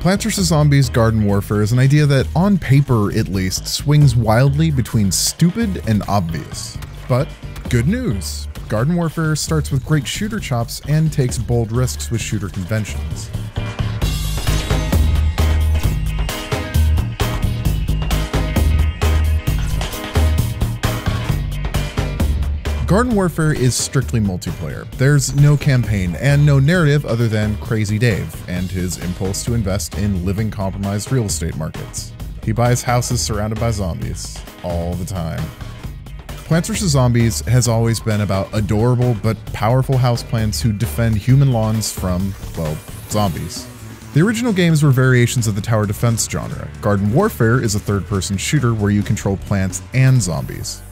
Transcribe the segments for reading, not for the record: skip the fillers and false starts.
Plants vs. Zombies Garden Warfare is an idea that, on paper at least, swings wildly between stupid and obvious. But good news! Garden Warfare starts with great shooter chops and takes bold risks with shooter conventions. Garden Warfare is strictly multiplayer. There's no campaign and no narrative other than Crazy Dave and his impulse to invest in living compromised real estate markets. He buys houses surrounded by zombies all the time. Plants vs. Zombies has always been about adorable but powerful houseplants who defend human lawns from, well, zombies. The original games were variations of the tower defense genre. Garden Warfare is a third-person shooter where you control plants and zombies.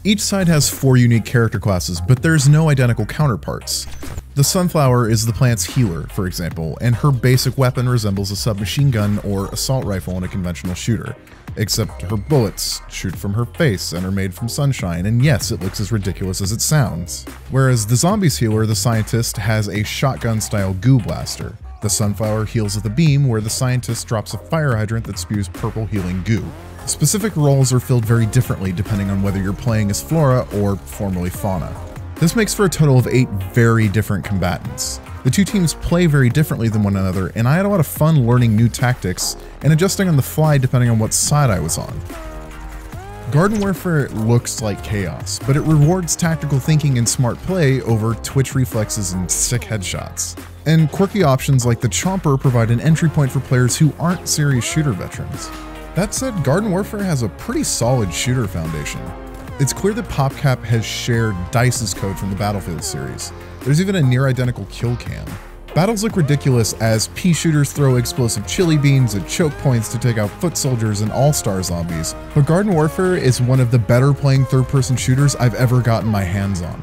Each side has 4 unique character classes, but there's no identical counterparts. The Sunflower is the plant's healer, for example, and her basic weapon resembles a submachine gun or assault rifle in a conventional shooter. Except her bullets shoot from her face and are made from sunshine, and yes, it looks as ridiculous as it sounds. Whereas the Zombie's healer, the Scientist, has a shotgun-style goo blaster. The Sunflower heals with a beam, where the Scientist drops a fire hydrant that spews purple healing goo. Specific roles are filled very differently depending on whether you're playing as Flora or formerly Fauna. This makes for a total of 8 very different combatants. The two teams play very differently than one another, and I had a lot of fun learning new tactics and adjusting on the fly depending on what side I was on. Garden Warfare looks like chaos, but it rewards tactical thinking and smart play over twitch reflexes and sick headshots. And quirky options like the Chomper provide an entry point for players who aren't serious shooter veterans. That said, Garden Warfare has a pretty solid shooter foundation. It's clear that PopCap has shared DICE's code from the Battlefield series. There's even a near-identical kill cam. Battles look ridiculous as P-shooters throw explosive chili beans at choke points to take out foot soldiers and all-star zombies, but Garden Warfare is one of the better playing third-person shooters I've ever gotten my hands on.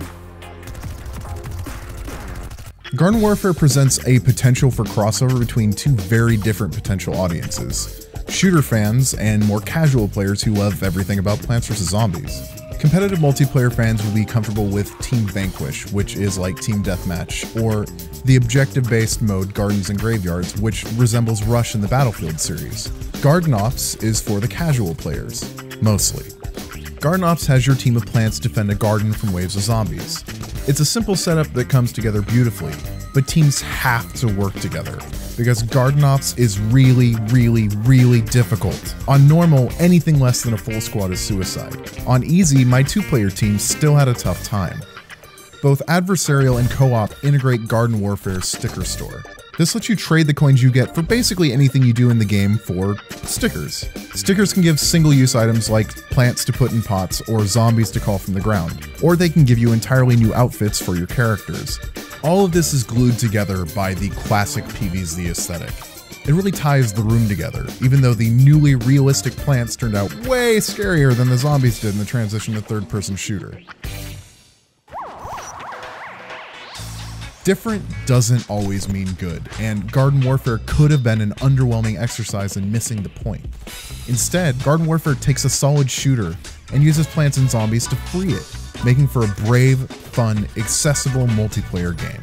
Garden Warfare presents a potential for crossover between 2 very different potential audiences. Shooter fans and more casual players who love everything about Plants vs. Zombies. Competitive multiplayer fans will be comfortable with Team Vanquish, which is like Team Deathmatch, or the objective-based mode Gardens and Graveyards, which resembles Rush in the Battlefield series. Garden Ops is for the casual players, mostly. Garden Ops has your team of plants defend a garden from waves of zombies. It's a simple setup that comes together beautifully, but teams have to work together, because Garden Ops is really difficult. On normal, anything less than a full squad is suicide. On easy, my 2-player team still had a tough time. Both adversarial and co-op integrate Garden Warfare's sticker store. This lets you trade the coins you get for basically anything you do in the game for stickers. Stickers can give single-use items like plants to put in pots or zombies to call from the ground, or they can give you entirely new outfits for your characters. All of this is glued together by the classic PvZ aesthetic. It really ties the room together, even though the newly realistic plants turned out way scarier than the zombies did in the transition to third-person shooter. Different doesn't always mean good, and Garden Warfare could have been an underwhelming exercise in missing the point. Instead, Garden Warfare takes a solid shooter and uses plants and zombies to free it, making for a brave, fun, accessible multiplayer game.